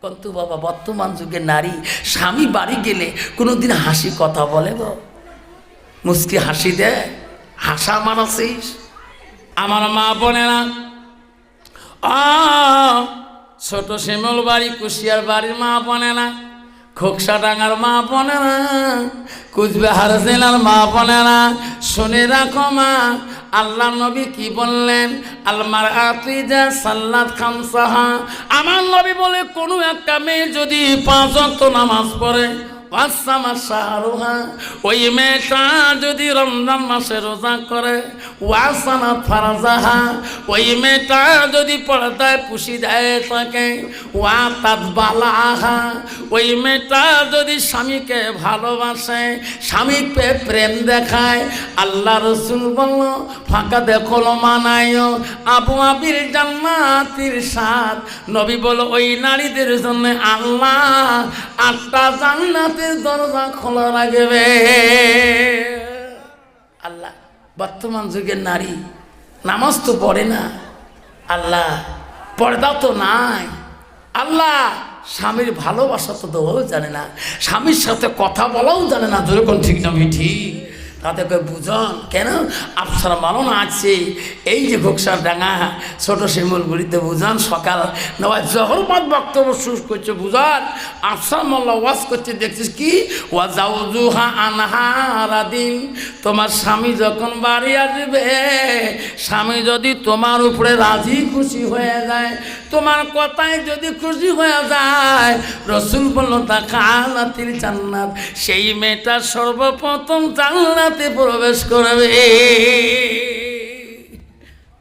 কিন্তু বাবা বর্তমান যুগের নারী স্বামী বাড়ি গেলে কোনোদিন হাসি কথা বলে গো? মুস্কি হাসি দে, হাসা মানসিস। আমার মা বোনেরা, ছোট শিমুল বাড়ি কুশিয়ার বাড়ির মা বোনেরা, খোকসা ডাঙ্গার মা বোনেরা, কুচবিহার জেলার মা বোনেরা, শুনে রাখো মা, আল্লাহ নবী কি বললেন? আলমার আতিজা সাল্লাত খামসাহা। আমার নবী বলে কোনো একটা মেয়ে যদি 5 ওয়াক্ত নামাজ পড়ে, ওই মেয়েটা যদি রমজান মাসে রোজা করে, ওয়াসানা ফারাজাহা, ওই মেয়েটা যদি পর্দায় পুষি দেয় থাকে, ওয়া তাদবালাহা, ওই মেয়েটা যদি স্বামীকে ভালোবাসে, স্বামীকে প্রেম দেখায়, আল্লাহ রসুল বলল ফাঁকা দেখো মানায় আবু আবির জান্নাতির স্বাদ। নবী বলো ওই নারীদের জন্য আল্লাহ 8টা জান্নাতের দরজা খোলা রাখবে। আল্লাহ বর্তমান যুগের নারী নামাজ তো পড়ে না, আল্লাহ পর্দা তো নাই, আল্লাহ স্বামীর ভালোবাসা তো দেওয়াও জানে না, স্বামীর সাথে কথা বলাও জানে না। যেরকম ঠিক না ঠিক তাদেরকে বুঝন কেন? আফসার মালন আছে এই যে ঘোকসার ডাঙ্গা ছোট শিমুলগুড়িতে বুঝান, সকাল নয় জহরমাত বক্তব্য শুরু করছে বুঝান। আফসার মাল্লা ওয়াজ করছে, দেখছিস কি ওয়া জাউজুহা আনহারা দিন, তোমার স্বামী যখন বাড়ি আসবে, স্বামী যদি তোমার উপরে রাজি খুশি হয়ে যায়, তোমার কথায় যদি খুশি হয়ে যায়, রসুল বলল তা খালাতিল জান্নাত, সেই মেয়েটা সর্বপ্রথম জান্নাতে প্রবেশ করবে।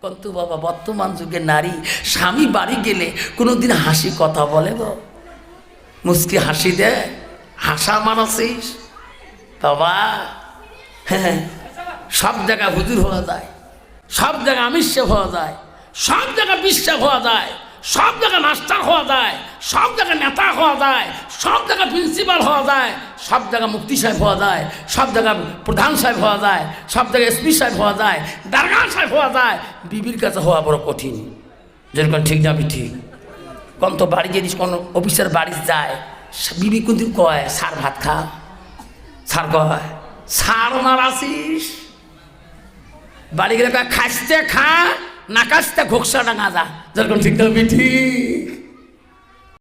কিন্তু বাবা বর্তমান যুগের নারী স্বামী বাড়ি গেলে কোনোদিন হাসি কথা বলে গো? মুস্কি হাসি দে, হাসা মানসিস বাবা। হ্যাঁ, সব জায়গায় হুজুর হওয়া যায়, সব জায়গায় আমিষে হওয়া যায়, সব জায়গায় বিশ্বাস হওয়া যায়, সব জায়গায় মাস্টার হওয়া যায়, সব জায়গায় নেতা হওয়া যায়, সব জায়গায় প্রিন্সিপাল হওয়া যায়, সব জায়গায় মুফতি সাহেব হওয়া যায়, সব জায়গায় প্রধান সাহেব হওয়া যায়, সব জায়গায় এসপি সাহেব হওয়া যায়, দারোগা সাহেব হওয়া যায়। বিবির কাছে হওয়া বড় কঠিন। যেরকম ঠিক যাবি ঠিক কোন তো বাড়ি যদি কোনো অফিসার বাড়ি যায়, বিবি কিন্তু কয় সার ভাত খা, সার কয় সার ওনার আসিস, বাড়ি গেলে কয় খাসতে খা, না কাছতে ঘোকসা ডাঙা যা। যেরকম ঠিক যাবি ঠিক